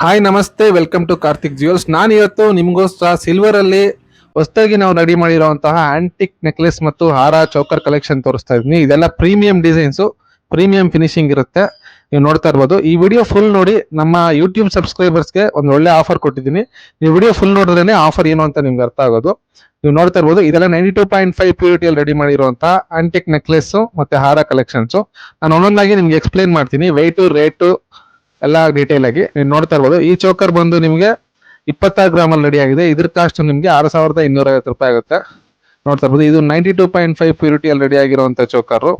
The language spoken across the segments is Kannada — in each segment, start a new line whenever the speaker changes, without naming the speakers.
ಹಾಯ್ ನಮಸ್ತೆ, ವೆಲ್ಕಮ್ ಟು ಕಾರ್ತಿಕ್ ಜ್ಯುವೆಲ್ಸ್. ನಾನು ಇವತ್ತು ನಿಮಗೋಸ್ಕರ ಸಿಲ್ವರ್ ಅಲ್ಲಿ ಹೊಸದಾಗಿ ನಾವು ರೆಡಿ ಮಾಡಿರುವಂತಹ ಆಂಟಿಕ್ ನೆಕ್ಲೆಸ್ ಮತ್ತು ಹಾರ ಚೌಕರ್ ಕಲೆಕ್ಷನ್ ತೋರಿಸ್ತಾ ಇದ್ದೀನಿ. ಇದೆಲ್ಲ ಪ್ರೀಮಿಯಂ ಡಿಸೈನ್ಸ್, ಪ್ರೀಮಿಯಂ ಫಿನಿಶಿಂಗ್ ಇರುತ್ತೆ. ನೀವು ನೋಡ್ತಾ ಇರ್ಬೋದು. ಈ ವಿಡಿಯೋ ಫುಲ್ ನೋಡಿ. ನಮ್ಮ ಯೂಟ್ಯೂಬ್ ಸಬ್ಸ್ಕ್ರೈಬರ್ಸ್ಗೆ ಒಂದು ಒಳ್ಳೆ ಆಫರ್ ಕೊಟ್ಟಿದ್ದೀನಿ. ನೀವು ವಿಡಿಯೋ ಫುಲ್ ನೋಡಿದ್ರೆ ಆಫರ್ ಏನು ಅಂತ ನಿಮ್ಗೆ ಅರ್ಥ ಆಗೋದು. ನೀವು ನೋಡ್ತಾ ಇರ್ಬೋದು, ಇದೆಲ್ಲ 92.5 ಪ್ಯೂರಿಟಿಯಲ್ಲಿ ರೆಡಿ ಮಾಡಿರುವಂತಹ ಆಂಟಿಕ್ ನೆಕ್ಲೆಸ್ ಮತ್ತೆ ಹಾರ ಕಲೆಕ್ಷನ್ಸ್. ನಾನು ಒಂದೊಂದಾಗಿ ನಿಮ್ಗೆ ಎಕ್ಸ್ಪ್ಲೈನ್ ಮಾಡ್ತೀನಿ, ವೆಯ್ಟು, ರೇಟು ಎಲ್ಲ ಡೀಟೇಲ್ ಆಗಿ. ನೀವು ನೋಡ್ತಾ ಇರ್ಬೋದು, ಈ ಚೋಕರ್ ಬಂದು ನಿಮಗೆ 26 ಗ್ರಾಮಲ್ಲಿ ರೆಡಿ ಆಗಿದೆ. ಇದ್ರ ಕಾಸ್ಟ್ ನಿಮಗೆ 6,250 ರೂಪಾಯಿ ಆಗುತ್ತೆ. ನೋಡ್ತಾ ಇರ್ಬೋದು, ಇದು 92.5 ಪ್ಯೂರಿಟಿಯಲ್ಲಿ ರೆಡಿ ಆಗಿರುವಂತ ಚೋಕರು.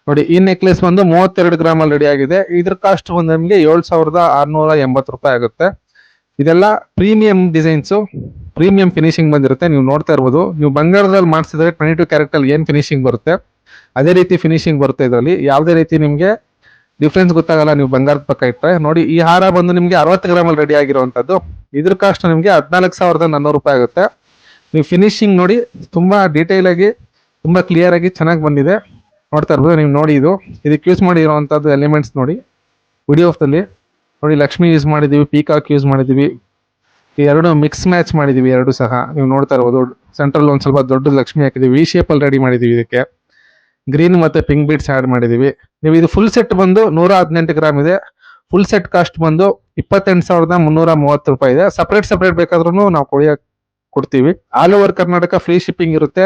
ನೋಡಿ, ಈ ನೆಕ್ಲೆಸ್ ಬಂದು 32 ಗ್ರಾಮಲ್ಲಿ ರೆಡಿ ಆಗಿದೆ. ಇದ್ರ ಕಾಸ್ಟ್ ಬಂದು ನಿಮಗೆ 7,680 ರೂಪಾಯಿ ಆಗುತ್ತೆ. ಇದೆಲ್ಲ ಪ್ರೀಮಿಯಂ ಡಿಸೈನ್ಸ್, ಪ್ರೀಮಿಯಂ ಫಿನಿಶಿಂಗ್ ಬಂದಿರುತ್ತೆ. ನೀವು ನೋಡ್ತಾ ಇರ್ಬೋದು, ನೀವು ಬಂಗಾರದಲ್ಲಿ ಮಾಡಿಸಿದ್ರೆ 22 ಕ್ಯಾರೆಟ್ ಅಲ್ಲಿ ಏನ್ ಫಿನಿಶಿಂಗ್ ಬರುತ್ತೆ ಅದೇ ರೀತಿ ಫಿನಿಶಿಂಗ್ ಬರುತ್ತೆ. ಇದರಲ್ಲಿ ಯಾವುದೇ ರೀತಿ ನಿಮಗೆ ಡಿಫ್ರೆನ್ಸ್ ಗೊತ್ತಾಗಲ್ಲ ನೀವು ಬಂಗಾರದ ಪಕ್ಕ ಇಟ್ಟರೆ. ನೋಡಿ, ಈ ಹಾರ ಬಂದು ನಿಮಗೆ 60 ಗ್ರಾಮಲ್ಲಿ ರೆಡಿ ಆಗಿರುವಂತದ್ದು. ಇದ್ರ ಕಾಸ್ಟ್ ನಿಮಗೆ 14,400 ರೂಪಾಯಿ ಆಗುತ್ತೆ. ನೀವು ಫಿನಿಶಿಂಗ್ ನೋಡಿ, ತುಂಬಾ ಡೀಟೇಲ್ ಆಗಿ, ತುಂಬಾ ಕ್ಲಿಯರ್ ಆಗಿ ಚೆನ್ನಾಗಿ ಬಂದಿದೆ. ನೋಡ್ತಾ ಇರ್ಬೋದು ನೀವು. ನೋಡಿ, ಇದಕ್ಕೆ ಯೂಸ್ ಮಾಡಿರುವಂತದ್ದು ಎಲಿಮೆಂಟ್ಸ್ ನೋಡಿ ವಿಡಿಯೋದಲ್ಲಿ. ನೋಡಿ, ಲಕ್ಷ್ಮಿ ಯೂಸ್ ಮಾಡಿದೀವಿ, ಪೀಕಾಕ್ ಯೂಸ್ ಮಾಡಿದೀವಿ. ಈ ಎರಡು ಮಿಕ್ಸ್ ಮ್ಯಾಚ್ ಮಾಡಿದೀವಿ, ಎರಡು ಸಹ ನೀವು ನೋಡ್ತಾ ಇರ್ಬೋದು. ಸೆಂಟ್ರಲ್ ಒಂದ್ ಸ್ವಲ್ಪ ದೊಡ್ಡ ಲಕ್ಷ್ಮಿ ಹಾಕಿದೀವಿ, ವಿ ಶೇಪ್ ಅಲ್ಲಿ ರೆಡಿ ಮಾಡಿದೀವಿ. ಇದಕ್ಕೆ ಗ್ರೀನ್ ಮತ್ತೆ ಪಿಂಕ್ ಬೀಡ್ಸ್ ಆಡ್ ಮಾಡಿದೀವಿ. ನೀವು ಇದು ಫುಲ್ ಸೆಟ್ ಬಂದು 118 ಗ್ರಾಮ್ ಇದೆ. ಫುಲ್ ಸೆಟ್ ಕಾಸ್ಟ್ ಬಂದು 28,330 ರೂಪಾಯಿ ಇದೆ. ಸಪರೇಟ್ ಬೇಕಾದ್ರೂ ನಾವು ಕೊಡ್ತೀವಿ. All over Karnataka free shipping ಇರುತ್ತೆ.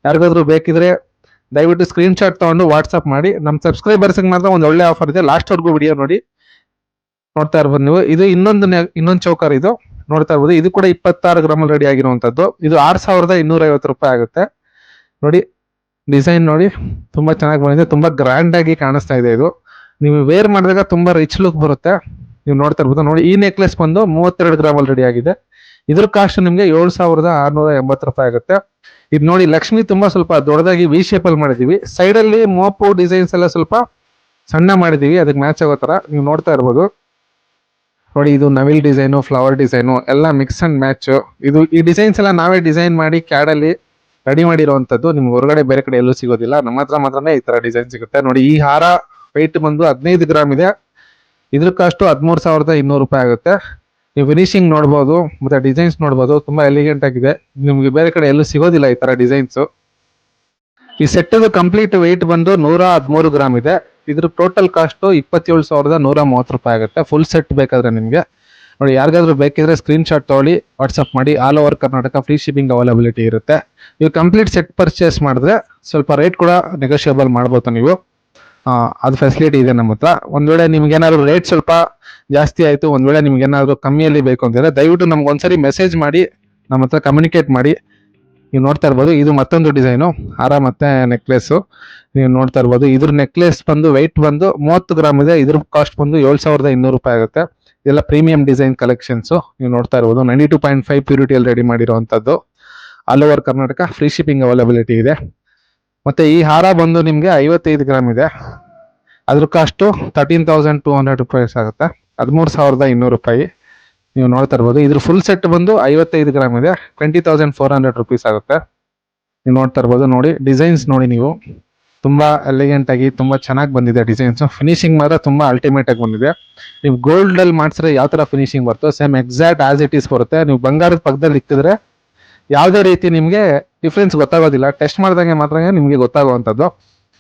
ಯಾರಿಗಾದ್ರೂ ಬೇಕಿದ್ರೆ ದಯವಿಟ್ಟು ಸ್ಕ್ರೀನ್ ಶಾಟ್ ತಗೊಂಡು ವಾಟ್ಸ್ಆಪ್ ಮಾಡಿ. ನಮ್ಮ ಸಬ್ಸ್ಕ್ರೈಬರ್ಸ್ ಮಾತ್ರ ಒಂದು ಒಳ್ಳೆ ಆಫರ್ ಇದೆ, ಲಾಸ್ಟ್ ವರ್ಗೂ ವಿಡಿಯೋ ನೋಡಿ. ನೋಡ್ತಾ ಇರ್ಬೋದು ನೀವು. ಇದು ಇನ್ನೊಂದು ಚೌಕರ್. ಇದು ನೋಡ್ತಾ ಇರ್ಬೋದು, ಇದು ಕೂಡ 26 ಗ್ರಾಮಲ್ಲಿ ರೆಡಿ ಆಗಿರುವಂತದ್ದು. ಇದು 6,250 ರೂಪಾಯಿ ಆಗುತ್ತೆ. ನೋಡಿ, ಡಿಸೈನ್ ನೋಡಿ, ತುಂಬಾ ಚೆನ್ನಾಗಿ ಬಂದಿದೆ, ತುಂಬಾ ಗ್ರ್ಯಾಂಡ್ ಆಗಿ ಕಾಣಿಸ್ತಾ ಇದೆ. ಇದು ನೀವು ವೇರ್ ಮಾಡಿದಾಗ ತುಂಬಾ ರಿಚ್ ಲುಕ್ ಬರುತ್ತೆ. ನೀವು ನೋಡ್ತಾ ಇರ್ಬೋದು. ನೋಡಿ, ಈ ನೆಕ್ಲೆಸ್ ಬಂದು 32 ಗ್ರಾಮಲ್ಲಿ ರೆಡಿ ಆಗಿದೆ. ಇದ್ರ ಕಾಸ್ಟ್ ನಿಮಗೆ 7,680 ರೂಪಾಯಿ ಆಗುತ್ತೆ. ಇದು ನೋಡಿ, ಲಕ್ಷ್ಮಿ ತುಂಬಾ ಸ್ವಲ್ಪ ದೊಡ್ಡದಾಗಿ ವಿ ಶೇಪ್ ಅಲ್ಲಿ ಮಾಡಿದೀವಿ. ಸೈಡ್ ಅಲ್ಲಿ ಮೋಪು ಡಿಸೈನ್ಸ್ ಎಲ್ಲ ಸ್ವಲ್ಪ ಸಣ್ಣ ಮಾಡಿದೀವಿ, ಅದಕ್ಕೆ ಮ್ಯಾಚ್ ಆಗೋ ತರ. ನೀವು ನೋಡ್ತಾ ಇರ್ಬೋದು. ನೋಡಿ, ಇದು ನವಿಲ್ ಡಿಸೈನು, ಫ್ಲವರ್ ಡಿಸೈನು ಎಲ್ಲ ಮಿಕ್ಸ್ ಅಂಡ್ ಮ್ಯಾಚ್. ಈ ಡಿಸೈನ್ಸ್ ಎಲ್ಲ ನಾವೇ ಡಿಸೈನ್ ಮಾಡಿ ಕ್ಯಾಡ್ ಅಲ್ಲಿ ರೆಡಿ ಮಾಡಿರುವಂತದ್ದು. ನಿಮ್ಗೆ ಹೊರಗಡೆ ಬೇರೆ ಕಡೆ ಎಲ್ಲೂ ಸಿಗೋದಿಲ್ಲ, ನಮ್ಮ ಹತ್ರ ಮಾತ್ರನೇ ಈ ತರ ಡಿಸೈನ್ ಸಿಗುತ್ತೆ. ನೋಡಿ, ಈ ಹಾರ ವೆಯ್ಟ್ ಬಂದು 15 ಗ್ರಾಮ್ ಇದೆ. ಇದ್ರ ಕಾಸ್ಟ್ 13,200 ರೂಪಾಯಿ ಆಗುತ್ತೆ. ನೀವು ಫಿನಿಶಿಂಗ್ ನೋಡ್ಬೋದು, ಮತ್ತೆ ಡಿಸೈನ್ಸ್ ನೋಡ್ಬೋದು, ತುಂಬಾ ಎಲಿಗೆಂಟ್ ಆಗಿದೆ. ನಿಮ್ಗೆ ಬೇರೆ ಕಡೆ ಎಲ್ಲೂ ಸಿಗೋದಿಲ್ಲ ಈ ತರ ಡಿಸೈನ್ಸ್. ಈ ಸೆಟ್ ಕಂಪ್ಲೀಟ್ ವೆಯ್ಟ್ ಬಂದು 113 ಗ್ರಾಮ್ ಇದೆ. ಇದ್ರ ಟೋಟಲ್ ಕಾಸ್ಟ್ 27,130 ರೂಪಾಯಿ ಆಗುತ್ತೆ. ಫುಲ್ ಸೆಟ್ ಬೇಕಾದ್ರೆ ನಿಮ್ಗೆ. ನೋಡಿ, ಯಾರಿಗಾದ್ರೂ ಬೇಕಿದ್ರೆ ಸ್ಕ್ರೀನ್ ಶಾಟ್ ತಗೊಳ್ಳಿ, ವಾಟ್ಸ್ಆಪ್ ಮಾಡಿ. All over Karnataka free shipping availability ಇರುತ್ತೆ. ನೀವು ಕಂಪ್ಲೀಟ್ ಸೆಟ್ ಪರ್ಚೇಸ್ ಮಾಡಿದ್ರೆ ಸ್ವಲ್ಪ ರೇಟ್ ಕೂಡ ನೆಗೋಷಿಯಬಲ್ ಮಾಡ್ಬೋದು ನೀವು. ಅದು ಫೆಸಿಲಿಟಿ ಇದೆ ನಮ್ಮ ಹತ್ರ. ಒಂದ್ ವೇಳೆ ನಿಮ್ಗೆ ಏನಾದ್ರು ರೇಟ್ ಸ್ವಲ್ಪ ಜಾಸ್ತಿ ಆಯ್ತು, ಒಂದ್ ವೇಳೆ ನಿಮ್ಗೆ ಏನಾದ್ರು ಕಮ್ಮಿಯಲ್ಲಿ ಬೇಕು ಅಂತಿದ್ರೆ ದಯವಿಟ್ಟು ನಮ್ಗೆ ಒಂದ್ಸರಿ ಮೆಸೇಜ್ ಮಾಡಿ, ನಮ್ಮ ಹತ್ರ ಕಮ್ಯುನಿಕೇಟ್ ಮಾಡಿ. ನೀವು ನೋಡ್ತಾ ಇರ್ಬೋದು, ಇದು ಮತ್ತೊಂದು ಡಿಸೈನು ಹಾರ ಮತ್ತೆ ನೆಕ್ಲೆಸ್. ನೀವು ನೋಡ್ತಾ ಇರ್ಬೋದು, ಇದ್ರ ನೆಕ್ಲೆಸ್ ಬಂದು ವೆಯ್ಟ್ ಬಂದು 30 ಗ್ರಾಮ್ ಇದೆ. ಇದ್ರ ಕಾಸ್ಟ್ ಬಂದು 7,200 ರೂಪಾಯಿ ಆಗುತ್ತೆ. ಇದೆಲ್ಲ ಪ್ರೀಮಿಯಂ ಡಿಸೈನ್ ಕಲೆಕ್ಷನ್ಸ್. ನೀವು ನೋಡ್ತಾ ಇರ್ಬೋದು, 92.5 ಪ್ಯೂರಿಟಿಯಲ್ಲಿ ರೆಡಿ ಮಾಡಿರುವಂತದ್ದು. All over Karnataka free shipping availability ಇದೆ. ಮತ್ತೆ ಈ ಹಾರ ಬಂದು ನಿಮ್ಗೆ 55 ಗ್ರಾಮ್ ಇದೆ. ಅದ್ರ ಕಾಸ್ಟ್ 13,200 ರೂಪೀಸ್ ಆಗುತ್ತೆ, 13,200 ರೂಪಾಯಿ. ನೀವು ನೋಡ್ತಾ ಇರ್ಬೋದು. ಇದ್ರ ಫುಲ್ ಸೆಟ್ ಬಂದು 55 ಗ್ರಾಮ್ ಇದೆ, 20,400 ರೂಪೀಸ್ ಆಗುತ್ತೆ. ನೀವು ನೋಡ್ತಾ ಇರ್ಬೋದು. ನೋಡಿ, ಡಿಸೈನ್ಸ್ ನೋಡಿ ನೀವು, ತುಂಬಾ ಎಲಿಗೆಂಟ್ ಆಗಿ ತುಂಬಾ ಚೆನ್ನಾಗಿ ಬಂದಿದೆ ಡಿಸೈನ್ಸ್. ಫಿನಿಶಿಂಗ್ ಮಾತ್ರ ತುಂಬಾ ಅಲ್ಟಿಮೇಟ್ ಆಗಿ ಬಂದಿದೆ. ನೀವು ಗೋಲ್ಡ್ ಅಲ್ಲಿ ಮಾಡಿಸಿದ್ರೆ ಯಾವ ತರ ಫಿನಿಶಿಂಗ್ ಬರುತ್ತೋ same exact as it is ಬರುತ್ತೆ. ನೀವು ಬಂಗಾರದ ಪಕ್ಕದಲ್ಲಿ ಇಕ್ಕಿದ್ರೆ ಯಾವುದೇ ರೀತಿ ನಿಮ್ಗೆ ಡಿಫ್ರೆನ್ಸ್ ಗೊತ್ತಾಗೋದಿಲ್ಲ. ಟೆಸ್ಟ್ ಮಾಡಿದಂಗೆ ಮಾತ್ರ ನಿಮ್ಗೆ ಗೊತ್ತಾಗುವಂಥದ್ದು.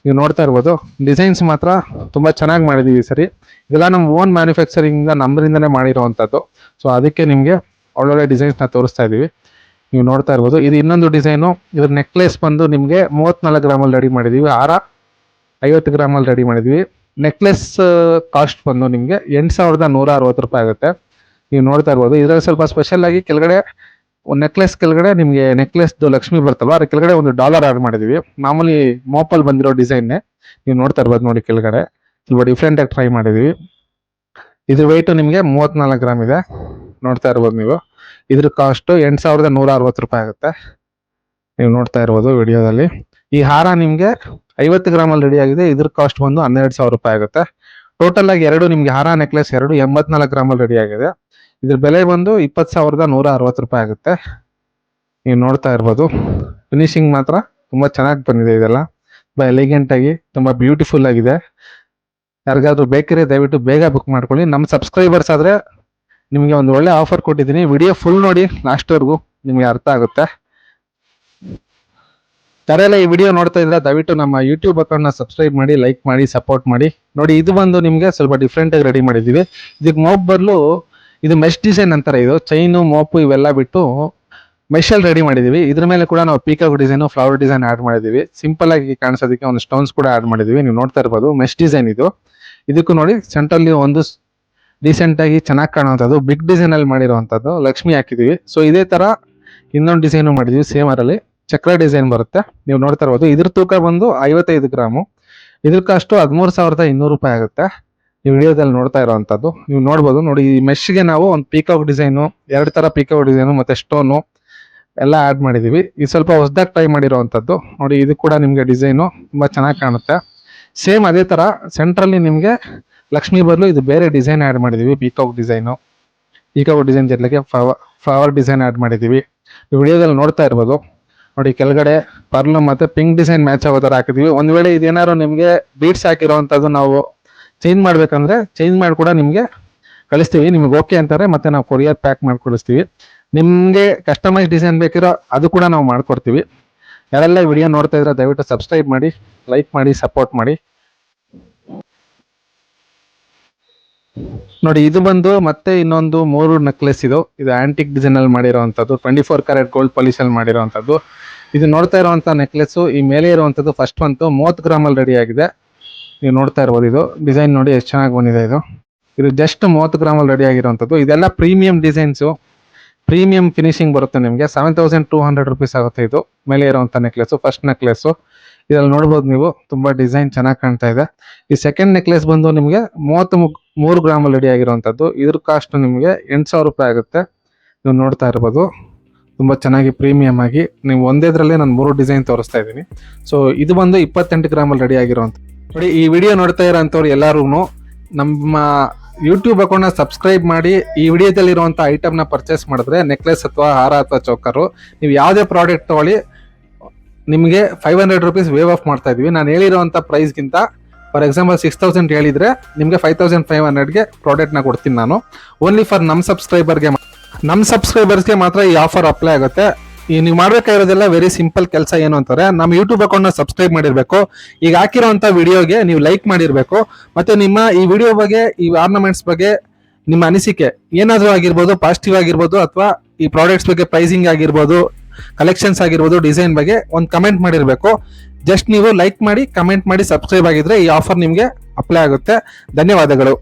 ನೀವು ನೋಡ್ತಾ ಇರ್ಬೋದು, ಡಿಸೈನ್ಸ್ ಮಾತ್ರ ತುಂಬಾ ಚೆನ್ನಾಗಿ ಮಾಡಿದೀವಿ ಸರಿ. ಇದೆಲ್ಲ ನಮ್ಮ ಓನ್ ಮ್ಯಾನುಫ್ಯಾಕ್ಚರಿಂಗ್ ನಮ್ಮರಿಂದನೇ ಮಾಡಿರುವಂಥದ್ದು. ಸೊ ಅದಕ್ಕೆ ನಿಮ್ಗೆ ಒಳ್ಳೊಳ್ಳೆ ಡಿಸೈನ್ಸ್ ನ ತೋರಿಸ್ತಾ ಇದೀವಿ. ನೀವು ನೋಡ್ತಾ ಇರ್ಬೋದು, ಇದು ಇನ್ನೊಂದು ಡಿಸೈನು. ಇದ್ರ ನೆಕ್ಲೆಸ್ ಬಂದು ನಿಮ್ಗೆ 34 ಗ್ರಾಮಲ್ಲಿ ರೆಡಿ ಮಾಡಿದೀವಿ. ಹಾರ 50 ಗ್ರಾಮಲ್ಲಿ ರೆಡಿ ಮಾಡಿದೀವಿ. ನೆಕ್ಲೆಸ್ ಕಾಸ್ಟ್ ಬಂದು ನಿಮ್ಗೆ 8,160 ರೂಪಾಯಿ ಆಗುತ್ತೆ. ನೀವು ನೋಡ್ತಾ ಇರ್ಬೋದು. ಇದ್ರಲ್ಲಿ ಸ್ವಲ್ಪ ಸ್ಪೆಷಲ್ ಆಗಿ ಕೆಳಗಡೆ ಒಂದು ನೆಕ್ಲೆಸ್ ಕೆಳಗಡೆ ನಿಮ್ಗೆ ನೆಕ್ಲೆಸ್ ಲಕ್ಷ್ಮಿ ಬರ್ತಲ್ವ, ಅದ್ರ ಕೆಳಗಡೆ ಒಂದು ಡಾಲರ್ ಆಡ್ ಮಾಡಿದೀವಿ. ಮಾಮೂಲಿ ಮೋಪಲ್ ಬಂದಿರೋ ಡಿಸೈನ್ ನೀವು ನೋಡ್ತಾ ಇರ್ಬೋದು. ನೋಡಿ, ಕೆಳಗಡೆ ಸ್ವಲ್ಪ ಡಿಫ್ರೆಂಟ್ ಆಗಿ ಟ್ರೈ ಮಾಡಿದೀವಿ. ಇದ್ರ ವೆಯ್ಟ್ ನಿಮ್ಗೆ 34 ಗ್ರಾಮ್ ಇದೆ. ನೋಡ್ತಾ ಇರ್ಬೋದು ನೀವು. ಇದ್ರ ಕಾಸ್ಟ್ 8,160 ರೂಪಾಯಿ ಆಗುತ್ತೆ. ನೀವು ನೋಡ್ತಾ ಇರ್ಬೋದು ವಿಡಿಯೋದಲ್ಲಿ. ಈ ಹಾರ ನಿಮ್ಗೆ 50 ಗ್ರಾಮಲ್ಲಿ ರೆಡಿ ಆಗಿದೆ. ಇದ್ರ ಕಾಸ್ಟ್ ಬಂದು 12,000 ರೂಪಾಯಿ ಆಗುತ್ತೆ. ಟೋಟಲ್ ಆಗಿ ಎರಡು ನಿಮ್ಗೆ ಹಾರ ನೆಕ್ಲೆಸ್ ಎರಡು 84 ಗ್ರಾಮಲ್ಲಿ ರೆಡಿ ಆಗಿದೆ. ಇದ್ರ ಬೆಲೆ ಬಂದು 20,160 ರೂಪಾಯಿ ಆಗುತ್ತೆ. ನೀವು ನೋಡ್ತಾ ಇರ್ಬೋದು. ಫಿನಿಶಿಂಗ್ ಮಾತ್ರ ತುಂಬಾ ಚೆನ್ನಾಗಿ ಬಂದಿದೆ. ಇದೆಲ್ಲ ತುಂಬಾ ಎಲಿಗೆಂಟ್ ಆಗಿ ತುಂಬಾ ಬ್ಯೂಟಿಫುಲ್ ಆಗಿದೆ. ಯಾರಿಗಾದ್ರೂ ಬೇಕಿದ್ರೆ ದಯವಿಟ್ಟು ಬೇಗ ಬುಕ್ ಮಾಡ್ಕೊಳ್ಳಿ. ನಮ್ಮ ಸಬ್ಸ್ಕ್ರೈಬರ್ಸ್ ಆದ್ರೆ ನಿಮಗೆ ಒಂದು ಒಳ್ಳೆ ಆಫರ್ ಕೊಟ್ಟಿದ್ದೀನಿ. ವಿಡಿಯೋ ಫುಲ್ ನೋಡಿ ಲಾಸ್ಟ್ವರೆಗೂ, ನಿಮಗೆ ಅರ್ಥ ಆಗುತ್ತೆ. ಯಾರೆಲ್ಲ ಈ ವಿಡಿಯೋ ನೋಡ್ತಾ ಇದ್ರೆ ದಯವಿಟ್ಟು ನಮ್ಮ ಯೂಟ್ಯೂಬ್ ಅಕೌಂಟ್ನ ಸಬ್ಸ್ಕ್ರೈಬ್ ಮಾಡಿ, ಲೈಕ್ ಮಾಡಿ, ಸಪೋರ್ಟ್ ಮಾಡಿ. ನೋಡಿ, ಇದು ಬಂದು ನಿಮಗೆ ಸ್ವಲ್ಪ ಡಿಫ್ರೆಂಟ್ ಆಗಿ ರೆಡಿ ಮಾಡಿದ್ದೀವಿ. ಇದಕ್ಕೆ ಮೋಪ್ ಬದಲು ಇದು ಮೆಶ್ ಡಿಸೈನ್ ಅಂತಾರೆ. ಇದು ಚೈನು, ಮೋಪು ಇವೆಲ್ಲ ಬಿಟ್ಟು ಮೆಶಲ್ಲಿ ರೆಡಿ ಮಾಡಿದ್ದೀವಿ. ಇದ್ರ ಮೇಲೆ ಕೂಡ ನಾವು peacock design, flower design add ಮಾಡಿದ್ದೀವಿ. ಸಿಂಪಲ್ ಆಗಿ ಕಾಣಿಸೋದಕ್ಕೆ ಒಂದು ಸ್ಟೋನ್ಸ್ ಕೂಡ ಆಡ್ ಮಾಡಿದ್ದೀವಿ. ನೀವು ನೋಡ್ತಾ ಇರ್ಬೋದು ಮೆಶ್ ಡಿಸೈನ್ ಇದು. ಇದಕ್ಕೂ ನೋಡಿ ಸೆಂಟ್ರಲ್ಲಿ ಒಂದು ಡೀಸೆಂಟ್ ಆಗಿ ಚೆನ್ನಾಗಿ ಕಾಣುವಂಥದ್ದು ಬಿಗ್ ಡಿಸೈನ್ ಅಲ್ಲಿ ಮಾಡಿರುವಂಥದ್ದು ಲಕ್ಷ್ಮಿ ಹಾಕಿದೀವಿ. ಸೊ ಇದೇ ತರ ಇನ್ನೊಂದು ಡಿಸೈನು ಮಾಡಿದೀವಿ. ಸೇಮ್ ಅದರಲ್ಲಿ ಚಕ್ರ ಡಿಸೈನ್ ಬರುತ್ತೆ. ನೀವು ನೋಡ್ತಾ ಇರ್ಬೋದು. ಇದ್ರ ತೂಕ ಬಂದು 55 ಗ್ರಾಮು. ಇದ್ರ ಕಾಸ್ಟು 13,200 ರೂಪಾಯಿ ಆಗುತ್ತೆ. ಈ ವಿಡಿಯೋದಲ್ಲಿ ನೋಡ್ತಾ ಇರೋವಂಥದ್ದು ನೀವು ನೋಡ್ಬೋದು. ನೋಡಿ, ಈ ಮೆಶ್ಗೆ ನಾವು ಒಂದು ಪೀಕಾಕ್ ಡಿಸೈನು, 2 ತರ ಪೀಕಾಕ್ ಡಿಸೈನು ಮತ್ತೆ ಸ್ಟೋನು ಎಲ್ಲ ಆಡ್ ಮಾಡಿದೀವಿ. ಇದು ಸ್ವಲ್ಪ ಹೊಸದಾಗಿ ಟ್ರೈ ಮಾಡಿರೋವಂಥದ್ದು. ನೋಡಿ, ಇದು ಕೂಡ ನಿಮಗೆ ಡಿಸೈನು ತುಂಬಾ ಚೆನ್ನಾಗಿ ಕಾಣುತ್ತೆ. ಸೇಮ್ ಅದೇ ತರ ಸೆಂಟ್ರಲ್ಲಿ ನಿಮಗೆ ಲಕ್ಷ್ಮಿ ಬದಲು ಇದು ಬೇರೆ ಡಿಸೈನ್ ಆಡ್ ಮಾಡಿದೀವಿ. ಪೀಕಾಕ್ ಡಿಸೈನು, ಪೀಕಾಕ್ ಡಿಸೈನ್ ಜೊತೆಗೆ ಫ್ಲವರ್ ಡಿಸೈನ್ ಆಡ್ ಮಾಡಿದೀವಿ. ಈ ವಿಡಿಯೋದಲ್ಲಿ ನೋಡ್ತಾ ಇರ್ಬೋದು. ನೋಡಿ, ಕೆಳಗಡೆ ಪರ್ಲು ಮತ್ತೆ ಪಿಂಕ್ ಡಿಸೈನ್ ಮ್ಯಾಚ್ ಆಗೋ ತರ ಹಾಕಿದೀವಿ. ಒಂದ್ ವೇಳೆ ಇದೇನಾದ್ರು ನಿಮಗೆ ಬೀಡ್ಸ್ ಹಾಕಿರೋವಂಥದ್ದು ನಾವು ಚೇಂಜ್ ಮಾಡ್ಬೇಕಂದ್ರೆ ಚೇಂಜ್ ಮಾಡಿ ಕೂಡ ನಿಮಗೆ ಕಳಿಸ್ತೀವಿ. ನಿಮ್ಗೆ ಓಕೆ ಅಂತಾರೆ ಮತ್ತೆ ನಾವು ಕೊರಿಯರ್ ಪ್ಯಾಕ್ ಮಾಡಿ ಕಳಿಸ್ತೀವಿ. ನಿಮ್ಗೆ ಕಸ್ಟಮೈಸ್ ಡಿಸೈನ್ ಬೇಕಿರೋ ಅದು ಕೂಡ ನಾವು ಮಾಡ್ಕೊಡ್ತೀವಿ. ಯಾರೆಲ್ಲ ವಿಡಿಯೋ ನೋಡ್ತಾ ಇದ್ರೆ ದಯವಿಟ್ಟು ಸಬ್ಸ್ಕ್ರೈಬ್ ಮಾಡಿ, ಲೈಕ್ ಮಾಡಿ, ಸಪೋರ್ಟ್ ಮಾಡಿ. ನೋಡಿ, ಇದು ಬಂದು ಮತ್ತೆ ಇನ್ನೊಂದು 3 ನೆಕ್ಲೆಸ್. ಇದು ಆಂಟಿಕ್ ಡಿಸೈನ್ ಅಲ್ಲಿ ಮಾಡಿರೋವಂಥದ್ದು, 24 ಕ್ಯಾರೆಟ್ ಗೋಲ್ಡ್ ಪಾಲಿಶ್ ಅಲ್ಲಿ ಮಾಡಿರೋವಂಥದ್ದು. ಇದು ನೋಡ್ತಾ ಇರುವಂತ ನೆಕ್ಲೆಸ್ ಈ ಮೇಲೆ ಇರುವಂಥದ್ದು ಫಸ್ಟ್ ಬಂತು 30 ಗ್ರಾಮ್ ಅಲ್ಲಿ ರೆಡಿ ಆಗಿದೆ. ನೀವು ನೋಡ್ತಾ ಇರ್ಬೋದು. ಇದು ಡಿಸೈನ್ ನೋಡಿ ಎಷ್ಟು ಚೆನ್ನಾಗಿ ಬಂದಿದೆ. ಇದು ಜಸ್ಟ್ 30 ಗ್ರಾಮ್ ಅಲ್ಲಿ ರೆಡಿ ಆಗಿರುವಂಥದ್ದು. ಇದೆಲ್ಲ ಪ್ರೀಮಿಯಂ ಡಿಸೈನ್ಸು, ಪ್ರೀಮಿಯಂ ಫಿನಿಶಿಂಗ್ ಬರುತ್ತೆ. ನಿಮಗೆ 7,200 ರುಪೀಸ್ ಆಗುತ್ತೆ. ಇದು ಮೇಲೆ ಇರುವಂತ ನೆಕ್ಲೆಸ್, ಫಸ್ಟ್ ನೆಕ್ಲೆಸ್. ಇದ್ರಲ್ಲಿ ನೋಡ್ಬೋದು ನೀವು, ತುಂಬಾ ಡಿಸೈನ್ ಚೆನ್ನಾಗಿ ಕಾಣ್ತಾ ಇದೆ. ಈ ಸೆಕೆಂಡ್ ನೆಕ್ಲೆಸ್ ಬಂದು ನಿಮಗೆ 33 ಗ್ರಾಮ್ ಅಲ್ಲಿ ರೆಡಿ ಆಗಿರುವಂಥದ್ದು. ಇದ್ರ ಕಾಸ್ಟ್ ನಿಮಗೆ 8,000 ರೂಪಾಯಿ ಆಗುತ್ತೆ. ನೀವು ನೋಡ್ತಾ ಇರ್ಬೋದು. ತುಂಬಾ ಚೆನ್ನಾಗಿ ಪ್ರೀಮಿಯಂ ಆಗಿ ನೀವು ಒಂದೇದ್ರಲ್ಲೇ ನಾನು 3 ಡಿಸೈನ್ ತೋರಿಸ್ತಾ ಇದ್ದೀನಿ. ಸೊ ಇದು ಬಂದು 28 ಗ್ರಾಮ್ ಅಲ್ಲಿ ರೆಡಿ ಆಗಿರುವಂಥದ್ದು. ನೋಡಿ, ಈ ವಿಡಿಯೋ ನೋಡ್ತಾ ಇರೋಂಥವ್ರು ಎಲ್ಲರೂ ನಮ್ಮ ಯೂಟ್ಯೂಬ್ ಅಕೌಂಟ್ನ ಸಬ್ಸ್ಕ್ರೈಬ್ ಮಾಡಿ ಈ ವಿಡಿಯೋದಲ್ಲಿರುವಂಥ ಐಟಮ್ನ ಪರ್ಚೇಸ್ ಮಾಡಿದ್ರೆ, ನೆಕ್ಲೆಸ್ ಅಥವಾ ಹಾರ ಅಥವಾ ಚೋಕರು, ನೀವು ಯಾವುದೇ ಪ್ರಾಡಕ್ಟ್ ತಗೊಳ್ಳಿ ನಿಮಗೆ 500 ರುಪೀಸ್ ವೇವ್ ಆಫ್ ಮಾಡ್ತಾ ಇದೀವಿ. ನಾನು ಹೇಳಿರುವಂಥ ಪ್ರೈಸ್ಗಿಂತ ಫಾರ್ ಎಕ್ಸಾಂಪಲ್ 6,000 ಹೇಳಿದ್ರೆ ನಿಮಗೆ 5,500ಗೆ ಪ್ರಾಡಕ್ಟ್ನ ಕೊಡ್ತೀನಿ ನಾನು. ಓನ್ಲಿ ಫಾರ್ ನಮ್ಮ ಸಬ್ಸ್ಕ್ರೈಬರ್ಸ್ಗೆ ಮಾತ್ರ ಈ ಆಫರ್ ಅಪ್ಲೈ ಆಗುತ್ತೆ. ನೀವು ಮಾಡ್ಬೇಕಾಗಿರೋದೆಲ್ಲ ವೆರಿ ಸಿಂಪಲ್ ಕೆಲಸ. ಏನು ಅಂತಾರೆ, ನಮ್ಮ ಯೂಟ್ಯೂಬ್ ಅಕೌಂಟ್ನ ಸಬ್ಸ್ಕ್ರೈಬ್ ಮಾಡಿರ್ಬೇಕು. ಈಗ ಹಾಕಿರೋಂಥ ವಿಡಿಯೋಗೆ ನೀವು ಲೈಕ್ ಮಾಡಿರ್ಬೇಕು. ಮತ್ತೆ ನಿಮ್ಮ ಈ ವಿಡಿಯೋ ಬಗ್ಗೆ, ಈ ಆರ್ನಮೆಂಟ್ಸ್ ಬಗ್ಗೆ ನಿಮ್ಮ ಅನಿಸಿಕೆ ಏನಾದರೂ ಆಗಿರ್ಬೋದು, ಪಾಸಿಟಿವ್ ಆಗಿರ್ಬೋದು, ಅಥವಾ ಈ ಪ್ರಾಡಕ್ಟ್ಸ್ ಬಗ್ಗೆ ಪ್ರೈಸಿಂಗ್ ಆಗಿರ್ಬೋದು, ಕಲೆಕ್ಷನ್ಸ್ ಆಗಿರ್ಬೋದು, ಡಿಸೈನ್ ಬಗ್ಗೆ ಒಂದು ಕಮೆಂಟ್ ಮಾಡಿರ್ಬೇಕು. ಜಸ್ಟ್ ನೀವು ಲೈಕ್ ಮಾಡಿ, ಕಮೆಂಟ್ ಮಾಡಿ, ಸಬ್ಸ್ಕ್ರೈಬ್ ಆಗಿದ್ರೆ ಈ ಆಫರ್ ನಿಮಗೆ ಅಪ್ಲೈ ಆಗುತ್ತೆ. ಧನ್ಯವಾದಗಳು.